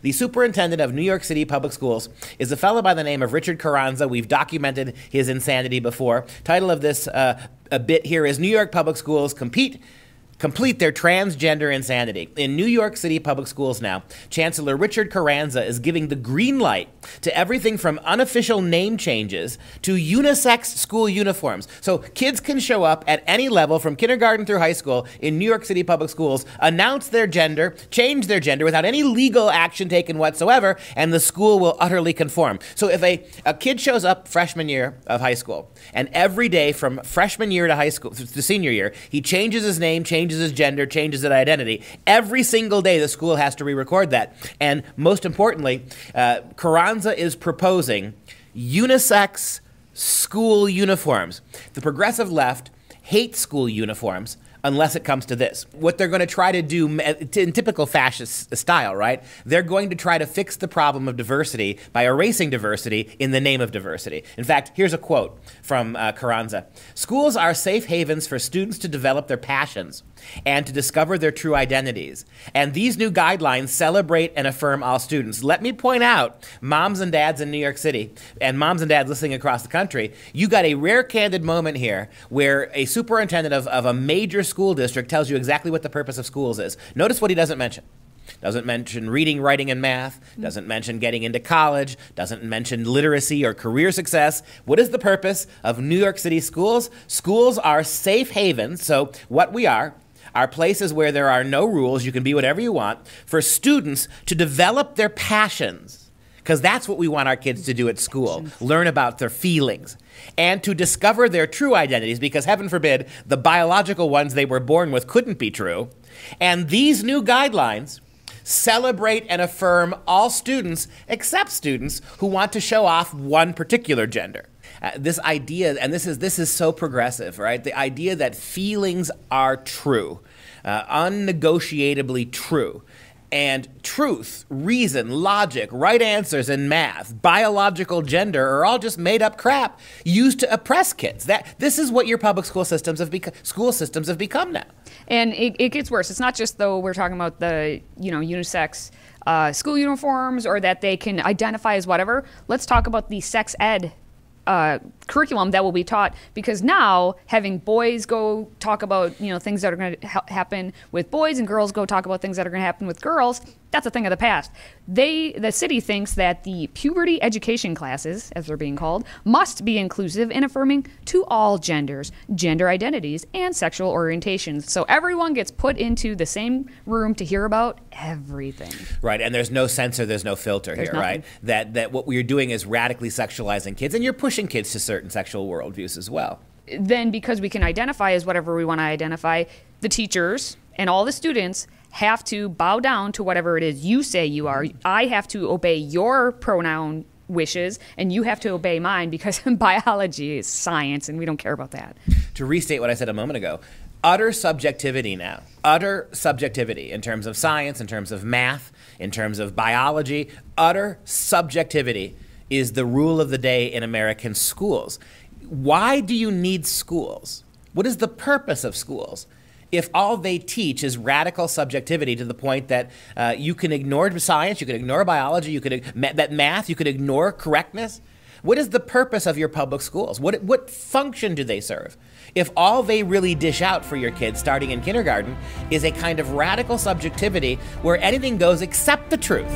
The superintendent of New York City Public Schools is a fellow by the name of Richard Carranza. We've documented his insanity before. Title of this a bit here is New York Public Schools Complete their transgender insanity. In New York City Public Schools now, Chancellor Richard Carranza is giving the green light to everything from unofficial name changes to unisex school uniforms. So kids can show up at any level from kindergarten through high school in New York City Public Schools, announce their gender, change their gender without any legal action taken whatsoever, and the school will utterly conform. So if a kid shows up freshman year of high school, and every day from freshman year to high school, to senior year, he changes his name, changes his gender, changes his identity. Every single day, the school has to re-record that. And most importantly, Carranza is proposing unisex school uniforms. The progressive left hates school uniforms unless it comes to this. What they're going to try to do in typical fascist style, right? They're going to try to fix the problem of diversity by erasing diversity in the name of diversity. In fact, here's a quote from Carranza. Schools are safe havens for students to develop their passions and to discover their true identities. And these new guidelines celebrate and affirm all students. Let me point out, moms and dads in New York City, and moms and dads listening across the country, you got a rare candid moment here where a superintendent of a major school district tells you exactly what the purpose of schools is. Notice what he doesn't mention. Doesn't mention reading, writing, and math, doesn't mention getting into college, doesn't mention literacy or career success. What is the purpose of New York City schools? Schools are safe havens, so what we are places where there are no rules, you can be whatever you want, for students to develop their passions. Because that's what we want our kids to do at school, learn about their feelings, and to discover their true identities, because heaven forbid, the biological ones they were born with couldn't be true. And these new guidelines celebrate and affirm all students except students who want to show off one particular gender. This idea, and this is so progressive, right? The idea that feelings are true, unnegotiably true. And truth, reason, logic, right answers, and math, biological gender are all just made-up crap used to oppress kids. This is what your public school systems have become now. And it gets worse. It's not just though we're talking about the unisex school uniforms or that they can identify as whatever. Let's talk about the sex ed curriculum that will be taught, because now having boys go talk about things that are going to happen with boys and girls go talk about things that are going to happen with girls, that's a thing of the past. The city thinks that the puberty education classes, as they're being called, must be inclusive and affirming to all genders, gender identities, and sexual orientations. So everyone gets put into the same room to hear about everything. Right, and there's no censor, there's no filter here, right? That what we're doing is radically sexualizing kids, and you're pushing kids to certain sexual worldviews as well. Then because we can identify as whatever we want to identify, the teachers and all the students have to bow down to whatever it is you say you are. I have to obey your pronoun wishes, and you have to obey mine, because biology is science, and we don't care about that. To restate what I said a moment ago, utter subjectivity now. Utter subjectivity in terms of science, in terms of math, in terms of biology. Utter subjectivity is the rule of the day in American schools. Why do you need schools? What is the purpose of schools if all they teach is radical subjectivity to the point that you can ignore science, you can ignore biology, you could math, you could ignore correctness? What is the purpose of your public schools? What function do they serve? If all they really dish out for your kids starting in kindergarten is a kind of radical subjectivity where anything goes except the truth.